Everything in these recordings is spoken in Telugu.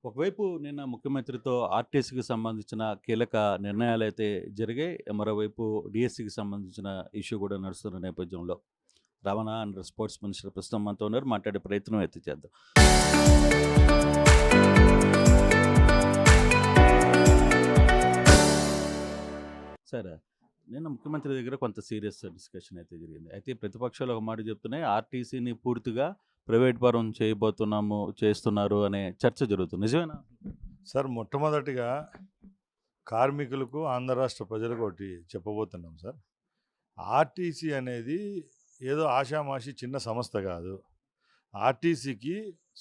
ఒకవైపు నిన్న ముఖ్యమంత్రితో ఆర్టీసీకి సంబంధించిన కీలక నిర్ణయాలైతే జరిగాయి. మరోవైపు డీఎస్సీకి సంబంధించిన ఇష్యూ కూడా నడుస్తున్న నేపథ్యంలో రవాణా అండ్ స్పోర్ట్స్ మినిస్టర్ ప్రస్తుతం మనతో ఉన్నారు. మాట్లాడే ప్రయత్నం అయితే చేద్దాం. సరే. నిన్న ముఖ్యమంత్రి దగ్గర కొంత సీరియస్ డిస్కషన్ అయితే జరిగింది. అయితే ప్రతిపక్షాలు ఒక మాట చెప్తున్నాయి. ఆర్టీసీని పూర్తిగా ప్రైవేట్ పరం చేస్తున్నారు అనే చర్చ జరుగుతుంది. నిజమేనా? సార్ మొట్టమొదటిగా కార్మికులకు, ఆంధ్ర రాష్ట్ర ప్రజలకు ఒకటి చెప్పబోతున్నాం సార్. ఆర్టీసీ అనేది ఏదో ఆషామాషి చిన్న సంస్థ కాదు. ఆర్టీసీకి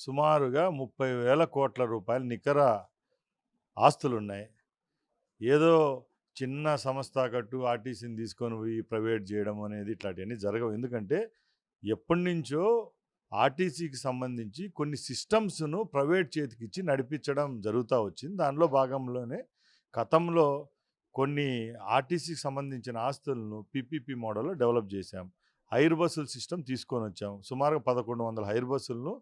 సుమారుగా 30,000 కోట్ల రూపాయల నికర ఆస్తులున్నాయి. ఏదో చిన్న సంస్థ కట్టు ఆర్టీసీని తీసుకొని పోయి ప్రైవేట్ చేయడం అనేది ఇట్లాంటివన్నీ జరగవు. ఎందుకంటే ఎప్పటినుంచో ఆర్టీసీకి సంబంధించి కొన్ని సిస్టమ్స్ను ప్రైవేట్ చేతికిచ్చి నడిపించడం జరుగుతూ వచ్చింది. దానిలో భాగంలోనే గతంలో కొన్ని ఆర్టీసీకి సంబంధించిన ఆస్తులను పీపీపీ మోడల్లో డెవలప్ చేశాం. హైర్ బస్సుల సిస్టమ్ తీసుకొని వచ్చాం. సుమారుగా 1100 హైర్ బస్సులను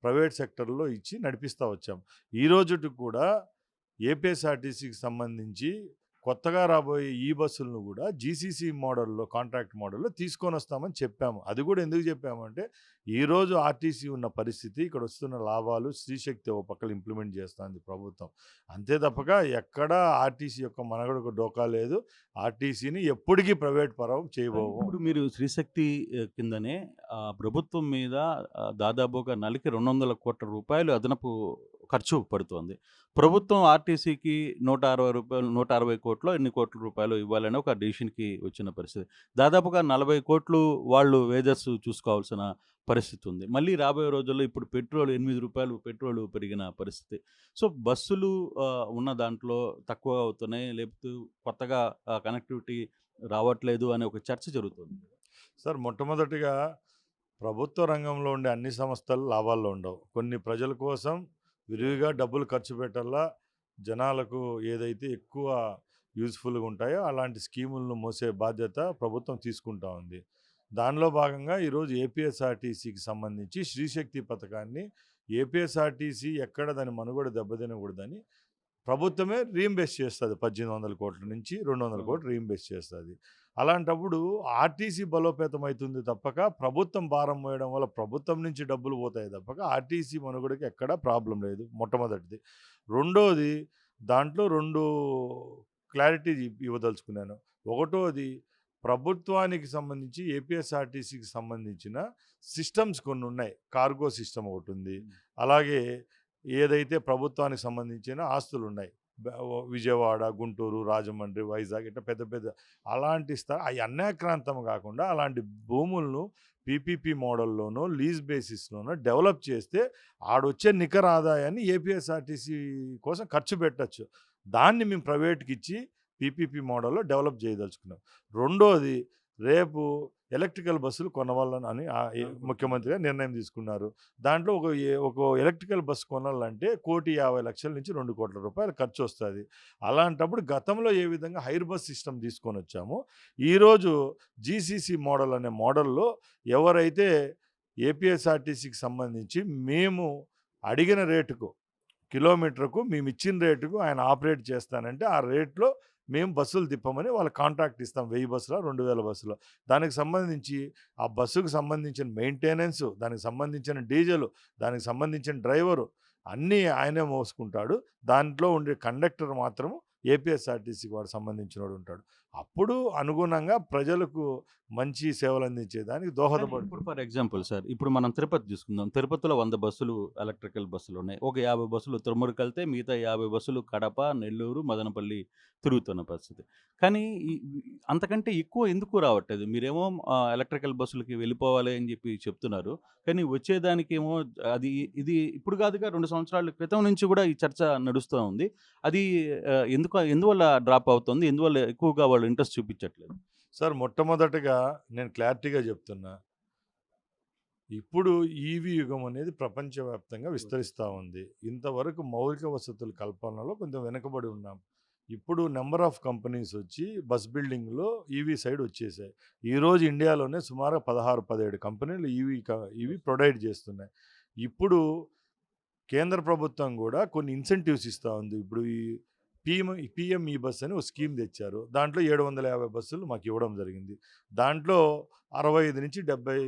ప్రైవేట్ సెక్టర్లో ఇచ్చి నడిపిస్తూ వచ్చాం. ఈ రోజుకి కూడా ఏపీఎస్ఆర్టీసీకి సంబంధించి కొత్తగా రాబోయే ఈ బస్సులను కూడా జీసీసీ మోడల్లో, కాంట్రాక్ట్ మోడల్లో తీసుకొని వస్తామని చెప్పాము. అది కూడా ఎందుకు చెప్పామంటే ఈరోజు ఆర్టీసీ ఉన్న పరిస్థితి, ఇక్కడ వస్తున్న లాభాలు శ్రీశక్తి ఓ పక్కన ఇంప్లిమెంట్ చేస్తుంది ప్రభుత్వం. అంతే తప్పక ఎక్కడా ఆర్టీసీ యొక్క మనుగడకు డోకా లేదు. ఆర్టీసీని ఎప్పటికీ ప్రైవేట్ పరం చేయబోము. ఇప్పుడు మీరు శ్రీశక్తి కిందనే ప్రభుత్వం మీద దాదాపుగా నెలకి 200 కోట్ల రూపాయలు అదనపు ఖర్చు పడుతోంది. ప్రభుత్వం ఆర్టీసీకి రూ. 160 కోట్లో ఎన్ని కోట్ల రూపాయలు ఇవ్వాలని ఒక డెసిషన్‌కి వచ్చిన పరిస్థితి. దాదాపుగా 40 కోట్లు వాళ్ళు వేజస్ చూసుకోవాల్సిన పరిస్థితి ఉంది. మళ్ళీ రాబోయే రోజుల్లో ఇప్పుడు పెట్రోల్ రూ. 8 పెట్రోల్ పెరిగిన పరిస్థితి. సో, బస్సులు ఉన్న దాంట్లో తక్కువ అవుతున్నాయి. లేకపోతే కొత్తగా కనెక్టివిటీ రావట్లేదు అనే ఒక చర్చ జరుగుతుంది. సార్ మొట్టమొదటిగా ప్రభుత్వ రంగంలో ఉండే అన్ని సంస్థలు లాభాల్లో ఉండవు. కొన్ని ప్రజల కోసం విరివిగా డబ్బులు ఖర్చు పెట్టాలా, జనాలకు ఏదైతే ఎక్కువ యూజ్ఫుల్గా ఉంటాయో అలాంటి స్కీములను మోసే బాధ్యత ప్రభుత్వం తీసుకుంటా ఉంది. దానిలో భాగంగా ఈరోజు ఏపీఎస్ఆర్టీసీకి సంబంధించి శ్రీశక్తి పథకాన్ని ఏపీఎస్ఆర్టీసీ ఎక్కడ దాని మనుగడ దెబ్బతినకూడదని ప్రభుత్వమే రీయింబర్స్ చేస్తుంది. 1800 కోట్ల నుంచి 200 కోట్లు రీయింబర్స్ చేస్తుంది. అలాంటప్పుడు ఆర్టీసీ బలోపేతం అవుతుంది తప్పక ప్రభుత్వం భారం మోయడం వల్ల ప్రభుత్వం నుంచి డబ్బులు పోతాయి తప్పక ఆర్టీసీ మనుగడకి ఎక్కడా ప్రాబ్లం లేదు. మొట్టమొదటిది. రెండోది, దాంట్లో 2 క్లారిటీ ఇవ్వదలుచుకున్నాను. ఒకటోది, ప్రభుత్వానికి సంబంధించి ఏపీఎస్ఆర్టీసీకి సంబంధించిన సిస్టమ్స్ కొన్ని ఉన్నాయి. కార్గో సిస్టమ్ ఒకటి ఉంది. అలాగే ఏదైతే ప్రభుత్వానికి సంబంధించిన ఆస్తులు ఉన్నాయి, విజయవాడ, గుంటూరు, రాజమండ్రి, వైజాగ్ ఇట్లా పెద్ద పెద్ద అలాంటి అవి అన్యాక్రాంతం కాకుండా అలాంటి భూములను పీపీపీ మోడల్లోనో లీజ్ బేసిస్లోనో డెవలప్ చేస్తే ఆడొచ్చే నికర ఆదాయాన్ని ఏపీఎస్ఆర్టీసీ కోసం ఖర్చు పెట్టచ్చు. దాన్ని మేము ప్రైవేట్కి ఇచ్చి పీపీపీ మోడల్లో డెవలప్ చేయదలుచుకున్నాం. రెండోది, రేపు ఎలక్ట్రికల్ బస్సులు కొనవాలని ముఖ్యమంత్రిగా నిర్ణయం తీసుకున్నారు. దాంట్లో ఒక ఎలక్ట్రికల్ బస్సు కొనాలంటే 1,50,00,000 నుంచి 2 కోట్ల రూపాయలు ఖర్చు వస్తుంది. అలాంటప్పుడు గతంలో ఏ విధంగా హైర్ బస్ సిస్టమ్ తీసుకొని వచ్చామో ఈరోజు జీసీసీ మోడల్ అనే మోడల్లో ఎవరైతే ఏపీఎస్ఆర్టీసీకి సంబంధించి మేము అడిగిన రేటుకు, కిలోమీటర్కు మేము ఇచ్చిన రేటుకు ఆయన ఆపరేట్ చేస్తానంటే ఆ రేట్లో మేము బస్సులు తిప్పమని వాళ్ళ కాంట్రాక్ట్ ఇస్తాం. 1000 బస్సులో, 2000 బస్సులో. దానికి సంబంధించి ఆ బస్సుకు సంబంధించిన మెయింటెనెన్స్, దానికి సంబంధించిన డీజిల్, దానికి సంబంధించిన డ్రైవరు అన్నీ ఆయనే మోసుకుంటాడు. దాంట్లో ఉండే కండక్టర్ మాత్రము ఏపీఎస్ఆర్టీసీకి వాడు సంబంధించినోడు ఉంటాడు. అప్పుడు అనుగుణంగా ప్రజలకు మంచి సేవలు అందించేదానికి దోహదపడు. ఇప్పుడు ఫర్ ఎగ్జాంపుల్ సార్, ఇప్పుడు మనం తిరుపతి తీసుకుందాం. తిరుపతిలో 100 బస్సులు ఎలక్ట్రికల్ బస్సులు ఉన్నాయి. ఒక 50 బస్సులు తిరుమలకి వెళ్తే మిగతా 50 బస్సులు కడప, నెల్లూరు, మదనపల్లి తిరుగుతున్న పరిస్థితి. కానీ అంతకంటే ఎక్కువ ఎందుకు రావట్లేదు? మీరేమో ఎలక్ట్రికల్ బస్సులకి వెళ్ళిపోవాలి అని చెప్తున్నారు. కానీ వచ్చేదానికేమో ఇది ఇప్పుడు కాదుగా, 2 సంవత్సరాల క్రితం నుంచి కూడా ఈ చర్చ నడుస్తూ ఉంది. అది ఎందువల్ల డ్రాప్ అవుతుంది? ఎందువల్ల ఎక్కువగా వాళ్ళు ఇంట్రెస్ట్ చూపించట్లేదు? సార్ మొట్టమొదటగా నేను క్లారిటీగా చెప్తున్నా, ఇప్పుడు ఈవీ యుగం అనేది ప్రపంచవ్యాప్తంగా విస్తరిస్తూ ఉంది. ఇంతవరకు మౌలిక వసతుల కల్పనలో కొంచెం వెనుకబడి ఉన్నాం. ఇప్పుడు నెంబర్ ఆఫ్ కంపెనీస్ వచ్చి బస్ బిల్డింగ్లో ఈవీ సైడ్ వచ్చేసాయి. ఈరోజు ఇండియాలోనే సుమారు 16-17 కంపెనీలు ఈవీ ప్రొవైడ్ చేస్తున్నాయి. ఇప్పుడు కేంద్ర ప్రభుత్వం కూడా కొన్ని ఇన్సెంటివ్స్ ఇస్తూ ఉంది. ఇప్పుడు ఈ పీఎం ఈ బస్ అని ఒక స్కీమ్ తెచ్చారు. దాంట్లో 750 బస్సులు మాకు ఇవ్వడం జరిగింది. దాంట్లో 65-70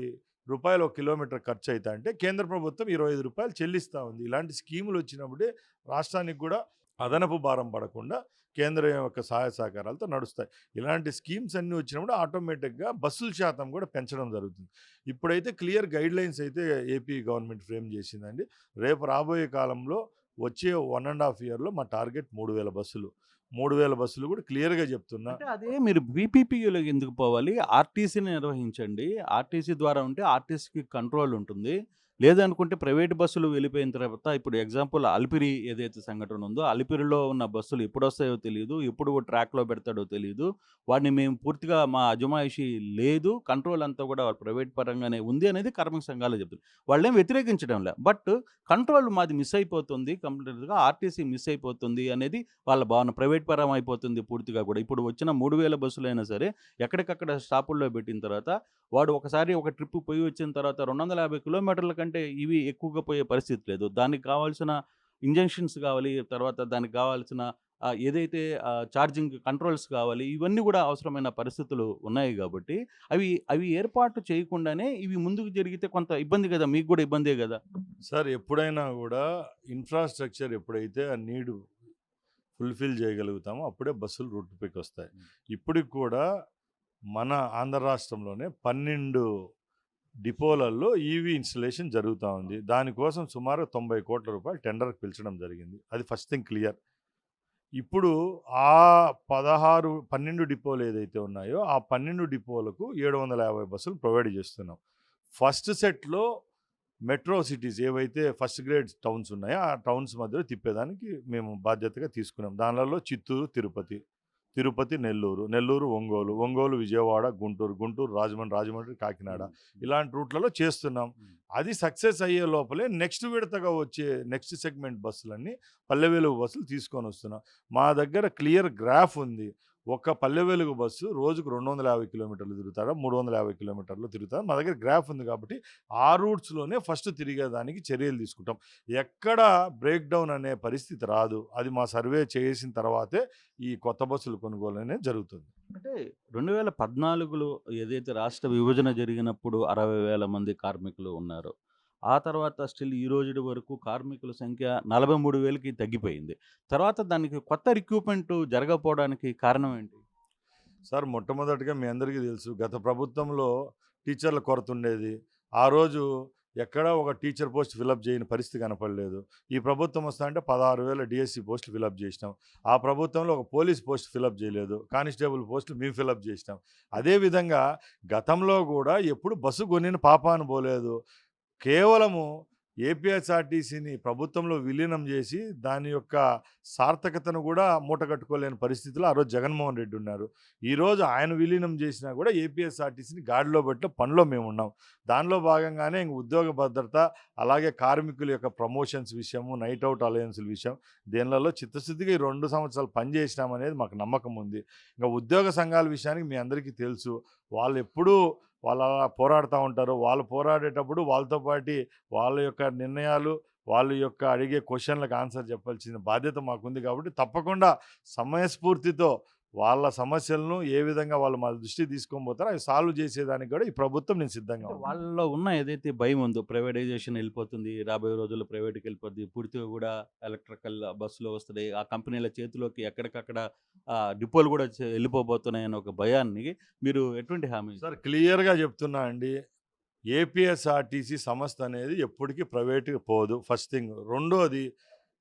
రూపాయలు ఒక కిలోమీటర్ ఖర్చు అవుతా అంటే కేంద్ర ప్రభుత్వం 25 రూపాయలు చెల్లిస్తూ ఉంది. ఇలాంటి స్కీములు వచ్చినప్పుడే రాష్ట్రానికి కూడా అదనపు భారం పడకుండా కేంద్రం యొక్క సహాయ సహకారాలతో నడుస్తాయి. ఇలాంటి స్కీమ్స్ అన్నీ వచ్చినప్పుడు ఆటోమేటిక్గా బస్సుల శాతం కూడా పెంచడం జరుగుతుంది. ఇప్పుడైతే క్లియర్ గైడ్లైన్స్ అయితే ఏపీ గవర్నమెంట్ ఫ్రేమ్ చేసిందండి. రేపు రాబోయే కాలంలో వచ్చే 1.5 ఇయర్‌లో మా టార్గెట్ 3000 బస్సులు. 3000 బస్సులు కూడా క్లియర్‌గా చెప్తున్నా. అంటే అదే మీరు బీపీపీయూలోకి ఎందుకు పోవాలి? ఆర్టీసీని నిర్వహించండి. ఆర్టీసీ ద్వారా ఉంటే ఆర్టీసీకి కంట్రోల్ ఉంటుంది. లేదనుకుంటే ప్రైవేట్ బస్సులు వెళ్ళిపోయిన తర్వాత ఇప్పుడు ఎగ్జాంపుల్ అలిపిరి ఏదైతే సంఘటన ఉందో, అలిపిరిలో ఉన్న బస్సులు ఎప్పుడొస్తాయో తెలీదు. ఎప్పుడు ట్రాక్‌లో పెడతాడో తెలీదు. వాడిని మేము పూర్తిగా మా అజమాయిషీ లేదు. కంట్రోల్ అంతా కూడా ప్రైవేట్ పరంగానే ఉంది అనేది కార్మిక సంఘాలే చెప్తున్నాయి. వాళ్ళేం వ్యతిరేకించడంలే. బట్ కంట్రోల్ మాది మిస్ అయిపోతుంది. కంప్లీట్‌గా ఆర్టీసీ మిస్ అయిపోతుంది అనేది వాళ్ళ భావన. ప్రైవేట్ పరం అయిపోతుంది పూర్తిగా కూడా. ఇప్పుడు వచ్చిన 3000 బస్సులైనా సరే ఎక్కడికక్కడ స్టాపుల్లో పెట్టిన తర్వాత వాడు ఒకసారి ఒక ట్రిప్ పోయి వచ్చిన తర్వాత 250 కిలోమీటర్ల కంటే ఇవి ఎక్కువగా పోయే పరిస్థితి లేదు. దానికి కావాల్సిన ఇంజెక్షన్స్ కావాలి. తర్వాత దానికి కావాల్సిన ఏదైతే ఛార్జింగ్ కంట్రోల్స్ కావాలి. ఇవన్నీ కూడా అవసరమైన పరిస్థితులు ఉన్నాయి కాబట్టి అవి ఏర్పాటు చేయకుండానే ఇవి ముందుకు జరిగితే కొంత ఇబ్బంది కదా! మీకు కూడా ఇబ్బందే కదా! సార్ ఎప్పుడైనా కూడా ఇన్‌ఫ్రాస్ట్రక్చర్ ఎప్పుడైతే ఆ నీడ్ ఫుల్‌ఫిల్ చేయగలుగుతామో అప్పుడే బస్సులు రూట్‌పైకి వస్తాయి. ఇప్పటికి కూడా మన ఆంధ్ర రాష్ట్రంలోనే 12 డిపోలలో ఈవీ ఇన్‌స్టలేషన్ జరుగుతా ఉంది. దానికోసం సుమారు 90,00,00,000 టెండర్‌కి పిలిచడం జరిగింది. అది ఫస్ట్ థింగ్ క్లియర్. ఇప్పుడు ఆ 12 డిపోలు ఏదైతే ఉన్నాయో ఆ 12 డిపోలకు 750 బస్సులు ప్రొవైడ్ చేస్తున్నాం. ఫస్ట్ సెట్‌లో మెట్రో సిటీస్ ఏవైతే ఫస్ట్ గ్రేడ్ టౌన్స్ ఉన్నాయో ఆ టౌన్స్ మధ్యలో తిప్పేదానికి మేము బాధ్యతగా తీసుకున్నాం. దానిలలో చిత్తూరు, తిరుపతి, నెల్లూరు, ఒంగోలు, విజయవాడ, గుంటూరు, రాజమండ్రి, కాకినాడ ఇలాంటి రూట్లలో చేస్తున్నాం. అది సక్సెస్ అయ్యే లోపలే నెక్స్ట్ విడతగా వచ్చే నెక్స్ట్ సెగ్మెంట్ బస్సులన్నీ పల్లె వెలుగు బస్సులు తీసుకొని వస్తున్నాం. మా దగ్గర క్లియర్ గ్రాఫ్ ఉంది. ఒక పల్లె వెలుగు బస్సు రోజుకు 250 కిలోమీటర్లు తిరుగుతాడా, 350 కిలోమీటర్లు తిరుగుతాడా, మా దగ్గర గ్రాఫ్ ఉంది కాబట్టి ఆ రూట్స్‌లోనే ఫస్ట్ తిరిగేదానికి చర్యలు తీసుకుంటాం. ఎక్కడ బ్రేక్ డౌన్ అనే పరిస్థితి రాదు. అది మా సర్వే చేసిన తర్వాతే ఈ కొత్త బస్సులు కొనుగోలు అనేది జరుగుతుంది. అంటే 2014లో ఏదైతే రాష్ట్ర విభజన జరిగినప్పుడు 60,000 మంది కార్మికులు ఉన్నారో, ఆ తర్వాత స్టిల్ ఈ రోజుటి వరకు కార్మికుల సంఖ్య 43,000కి తగ్గిపోయింది. తర్వాత దానికి కొత్త రిక్రూట్‌మెంట్ జరగకపోవడానికి కారణం ఏంటి? సార్ మొట్టమొదటిగా మీ అందరికీ తెలుసు గత ప్రభుత్వంలో టీచర్ల కొరత ఉండేది. ఆ రోజు ఎక్కడా ఒక టీచర్ పోస్ట్ ఫిలప్ చేయని పరిస్థితి కనపడలేదు. ఈ ప్రభుత్వం వస్తాంటే 16,000 డీఎస్సీ పోస్టులు ఫిలప్ చేసినాం. ఆ ప్రభుత్వంలో ఒక పోలీస్ పోస్ట్ ఫిలప్ చేయలేదు. కానిస్టేబుల్ పోస్టులు మేము ఫిలప్ చేసినాం. అదేవిధంగా గతంలో కూడా ఎప్పుడు బస్సు కొనిన పాపాన పోలేదు. కేవలము ఏపీఎస్ఆర్టీసీని ప్రభుత్వంలో విలీనం చేసి దాని యొక్క సార్థకతను కూడా మూటగట్టుకోలేని పరిస్థితిలో ఆ రోజు జగన్మోహన్ రెడ్డి ఉన్నారు. ఈరోజు ఆయన విలీనం చేసినా కూడా ఏపీఎస్ఆర్టీసీని గాడిలో పెట్టే పనిలో మేము ఉన్నాం. దానిలో భాగంగానే ఇంక ఉద్యోగ భద్రత, అలాగే కార్మికుల యొక్క ప్రమోషన్స్ విషయము, నైట్ అవుట్ అలయన్స్‌ల విషయం దీనిలలో చిత్తశుద్ధిగా ఈ 2 సంవత్సరాలు పనిచేసినామనేది మాకు నమ్మకం ఉంది. ఇంకా ఉద్యోగ సంఘాల విషయానికి మీ అందరికీ తెలుసు. వాళ్ళెప్పుడూ వాళ్ళు అలా పోరాడుతూ ఉంటారు. వాళ్ళు పోరాడేటప్పుడు వాళ్ళతో పాటి వాళ్ళ యొక్క నిర్ణయాలు, వాళ్ళ యొక్క అడిగే క్వెషన్‌లకు ఆన్సర్ చెప్పాల్సిన బాధ్యత మాకుంది కాబట్టి తప్పకుండా సమయస్ఫూర్తితో వాళ్ళ సమస్యలను ఏ విధంగా వాళ్ళు మా దృష్టికి తీసుకొని పోతారో అవి సాల్వ్ చేసేదానికి కూడా ఈ ప్రభుత్వం నేను సిద్ధంగా అంటే ఉంది. వాళ్ళలో ఉన్న ఏదైతే భయం ఉందో ప్రైవేటైజేషన్ వెళ్ళిపోతుంది, రాబోయే రోజుల్లో ప్రైవేట్‌కి వెళ్ళిపోద్ది, పూర్తిగా కూడా ఎలక్ట్రికల్ బస్సులు వస్తున్నాయి, ఆ కంపెనీల చేతిలోకి ఎక్కడికక్కడ డిపోలు కూడా వెళ్ళిపోబోతున్నాయని ఒక భయాన్ని మీరు ఎటువంటి హామీ ఇస్తారు? సార్ క్లియర్‌గా చెప్తున్నా అండి. ఏపీఎస్ఆర్టీసీ సంస్థ అనేది ఎప్పటికీ ప్రైవేట్‌కి పోదు ఫస్ట్ థింగ్. రెండోది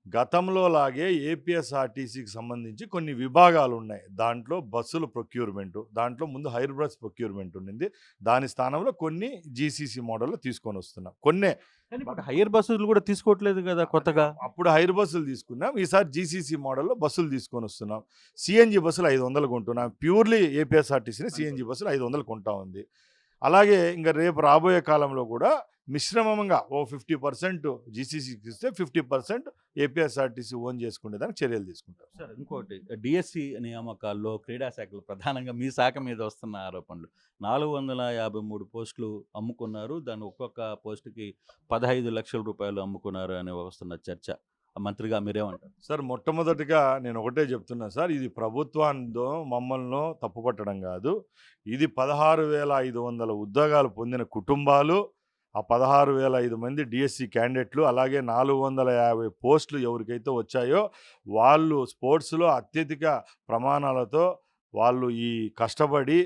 గతంలో లాగే ఏపీఎస్ఆర్టీసీకి సంబంధించి కొన్ని విభాగాలు ఉన్నాయి. దాంట్లో బస్సుల ప్రొక్యూర్‌మెంటు, దాంట్లో ముందు హైర్ బస్ ప్రొక్యూర్‌మెంట్ ఉండింది. దాని స్థానంలో కొన్ని జీసీసీ మోడల్‌లో తీసుకొని వస్తున్నాం. కొన్నే కానీ ఇప్పుడు హైయర్ బస్సులు కూడా తీసుకోవట్లేదు కదా కొత్తగా. అప్పుడు హైర్ బస్సులు తీసుకున్నాం. ఈసారి జీసీసీ మోడల్‌లో బస్సులు తీసుకొని వస్తున్నాం. సీఎన్జీ బస్సులు 500 కొంటున్నాం. ప్యూర్‌లీ ఏపీఎస్ఆర్టీసీని సీఎన్జీ బస్సులు 500 కొంటా ఉంది. అలాగే ఇంక రేపు రాబోయే కాలంలో కూడా మిశ్రమంగా ఓ 50% జీసీసీకి ఇస్తే 50% ఏపీఎస్ఆర్టీసీ ఓన్ చేసుకునేదానికి చర్యలు తీసుకుంటారు. సార్ ఇంకోటి డిఎస్సి నియామకాల్లో క్రీడా శాఖలు ప్రధానంగా మీ శాఖ మీద వస్తున్న ఆరోపణలు 453 పోస్టులు అమ్ముకున్నారు. దాన్ని ఒక్కొక్క పోస్టుకి 15 లక్షల రూపాయలు అమ్ముకున్నారు అని వస్తున్న చర్చ. మంత్రిగా మీరేమంటారు? సార్ మొట్టమొదటిగా నేను ఒకటే చెప్తున్నా సార్, ఇది ప్రభుత్వాన్ని మమ్మల్ని తప్పుపట్టడం కాదు. ఇది 16,500 ఉద్యోగాలు పొందిన కుటుంబాలు, ఆ 16,005 మంది డిఎస్సి క్యాండిడేట్లు, అలాగే 450 పోస్టులు ఎవరికైతే వచ్చాయో వాళ్ళు స్పోర్ట్స్లో అత్యధిక ప్రమాణాలతో వాళ్ళు ఈ కష్టపడి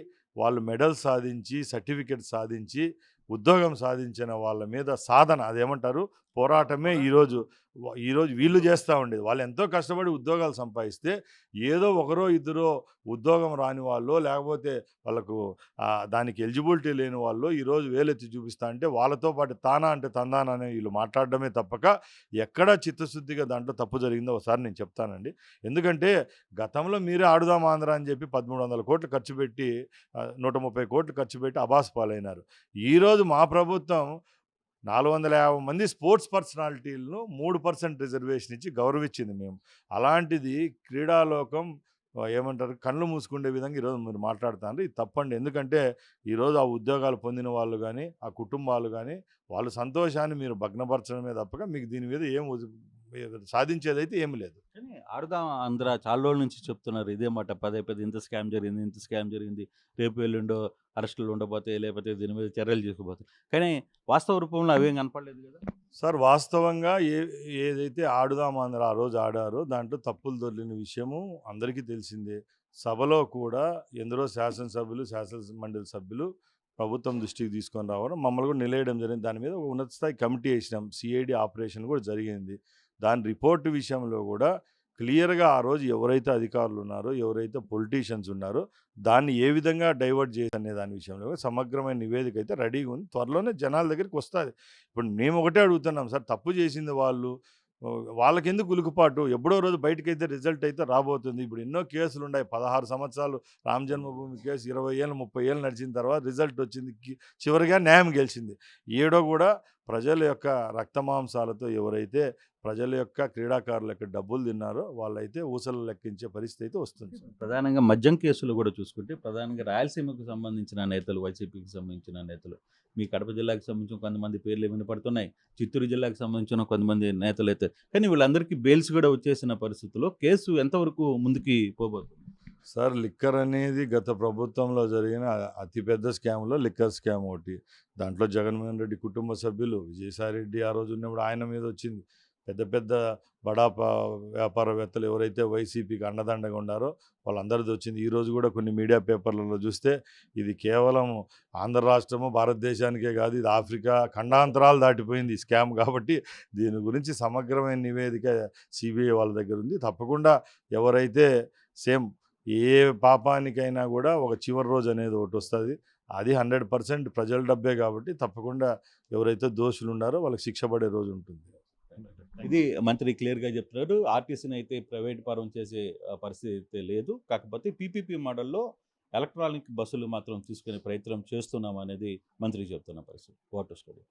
వాళ్ళు మెడల్ సాధించి సర్టిఫికెట్ సాధించి ఉద్యోగం సాధించిన వాళ్ళ మీద సాధన అదేమంటారు పోరాటమే ఈరోజు వీళ్ళు చేస్తూ ఉండేది. వాళ్ళు ఎంతో కష్టపడి ఉద్యోగాలు సంపాదిస్తే ఏదో ఒకరో ఇద్దరో ఉద్యోగం రాని వాళ్ళు లేకపోతే వాళ్ళకు దానికి ఎలిజిబిలిటీ లేని వాళ్ళు ఈరోజు వేలెత్తి చూపిస్తా అంటే వాళ్ళతో పాటు తానా అంటే తందానా అని వీళ్ళు మాట్లాడడమే తప్పక ఎక్కడ చిత్తశుద్ధిగా దాంట్లో తప్పు జరిగిందో ఒకసారి నేను చెప్తానండి. ఎందుకంటే గతంలో మీరే ఆడుదాం ఆంధ్ర అని చెప్పి 1300 కోట్లు ఖర్చు పెట్టి 130 కోట్లు ఖర్చు పెట్టి అబాస్ పాలైనారు. ఈరోజు మా ప్రభుత్వం 450 మంది స్పోర్ట్స్ పర్సనాలిటీలను 3% రిజర్వేషన్ ఇచ్చి గౌరవించింది మేము. అలాంటిది క్రీడాలోకం ఏమంటారు కళ్ళు మూసుకునే విధంగా ఈరోజు మీరు మాట్లాడుతున్నారు. ఇది తప్పండి. ఎందుకంటే ఈరోజు ఆ ఉద్యోగాలు పొందిన వాళ్ళు కానీ ఆ కుటుంబాలు కానీ వాళ్ళ సంతోషాన్ని మీరు భగ్నపరచడమే తప్పక మీకు దీని మీద ఏం సాధించేదైతే ఏమి లేదు. కానీ ఆడుదాం ఆంధ్ర చాలా రోజుల నుంచి చెప్తున్నారు ఇదే మాట పదే పదే, ఇంత స్కామ్ జరిగింది, ఇంత స్కామ్ జరిగింది, రేపు ఎల్లుండో అరెస్టులు ఉండబోతే లేకపోతే దీని మీద చర్యలు తీసుకోబోతాయి. కానీ వాస్తవ రూపంలో అవేం కనపడలేదు కదా సార్. వాస్తవంగా ఏదైతే ఆడుదాం ఆంధ్ర ఆ రోజు ఆడారో దాంట్లో తప్పులు దొరికిన విషయము అందరికీ తెలిసిందే. సభలో కూడా ఎందరో శాసనసభ్యులు శాసనమండలి సభ్యులు ప్రభుత్వం దృష్టికి తీసుకొని రావడం మమ్మల్ని కూడా నిలయడం జరిగింది. దాని మీద ఒక ఉన్నత స్థాయి కమిటీ వేసినాం. సిఐడి ఆపరేషన్ కూడా జరిగింది. దాని రిపోర్టు విషయంలో కూడా క్లియర్గా ఆ రోజు ఎవరైతే అధికారులు ఉన్నారో ఎవరైతే పొలిటీషియన్స్ ఉన్నారో దాన్ని ఏ విధంగా డైవర్ట్ చేసి అనే దాని విషయంలో సమగ్రమైన నివేదిక అయితే రెడీగా ఉంది. త్వరలోనే జనాల దగ్గరికి వస్తుంది. ఇప్పుడు మేము ఒకటే అడుగుతున్నాం సార్, తప్పు చేసింది వాళ్ళకెందుకు ఉలుకుపాటు? ఎప్పుడో రోజు బయటకైతే రిజల్ట్ అయితే రాబోతుంది. ఇప్పుడు ఎన్నో కేసులు ఉన్నాయి. 16 సంవత్సరాలు రామ జన్మభూమి కేసు 20 ఏళ్ళు 30 ఏళ్ళు నడిచిన తర్వాత రిజల్ట్ వచ్చింది. చివరిగా న్యాయం గెలిచింది. ఏడో కూడా ప్రజల యొక్క రక్తమాంసాలతో ఎవరైతే ప్రజల యొక్క క్రీడాకారుల యొక్క డబ్బులు తిన్నారో వాళ్ళైతే ఊసలు లెక్కించే పరిస్థితి అయితే వస్తుంది. ప్రధానంగా మద్యం కేసులు కూడా చూసుకుంటే ప్రధానంగా రాయలసీమకు సంబంధించిన నేతలు, వైసీపీకి సంబంధించిన నేతలు, మీ కడప జిల్లాకు సంబంధించిన కొంతమంది పేర్లు వినపడుతున్నాయి, చిత్తూరు జిల్లాకు సంబంధించిన కొంతమంది నేతలు అయితే, కానీ వీళ్ళందరికీ బెయిల్స్ కూడా వచ్చేసిన పరిస్థితుల్లో కేసు ఎంతవరకు ముందుకి పోబోతుంది? సార్, లిక్కర్ అనేది గత ప్రభుత్వంలో జరిగిన అతిపెద్ద స్కామ్లో లిక్కర్ స్కామ్ ఒకటి. దాంట్లో జగన్మోహన్ రెడ్డి కుటుంబ సభ్యులు, విజయసాయి రెడ్డి ఆ రోజు ఉన్నప్పుడు ఆయన మీద వచ్చింది. పెద్ద పెద్ద బడా వ్యాపారవేత్తలు ఎవరైతే వైసీపీకి అండదండగా ఉన్నారో వాళ్ళందరిది వచ్చింది. ఈరోజు కూడా కొన్ని మీడియా పేపర్లలో చూస్తే ఇది కేవలం ఆంధ్ర రాష్ట్రము భారతదేశానికే కాదు, ఇది ఆఫ్రికా ఖండాంతరాలు దాటిపోయింది ఈ స్కామ్. కాబట్టి దీని గురించి సమగ్రమైన నివేదిక సిబిఐ వాళ్ళ దగ్గర ఉంది. తప్పకుండా ఎవరైతే సేమ్ ఏ పాపానికైనా కూడా ఒక చివరి రోజు అనేది ఒకటి వస్తుంది. అది 100% ప్రజల డబ్బే కాబట్టి తప్పకుండా ఎవరైతే దోషులు ఉన్నారో వాళ్ళకి శిక్ష పడే రోజు ఉంటుంది. ఇది మంత్రి క్లియర్గా చెప్తున్నారు. ఆర్టీసీని అయితే ప్రైవేట్ పరం చేసే పరిస్థితి లేదు. కాకపోతే పీపీపీ మోడల్లో ఎలక్ట్రానిక్ బస్సులు మాత్రం తీసుకునే ప్రయత్నం చేస్తున్నాం అనేది మంత్రి చెప్తున్న పరిస్థితి. Water study.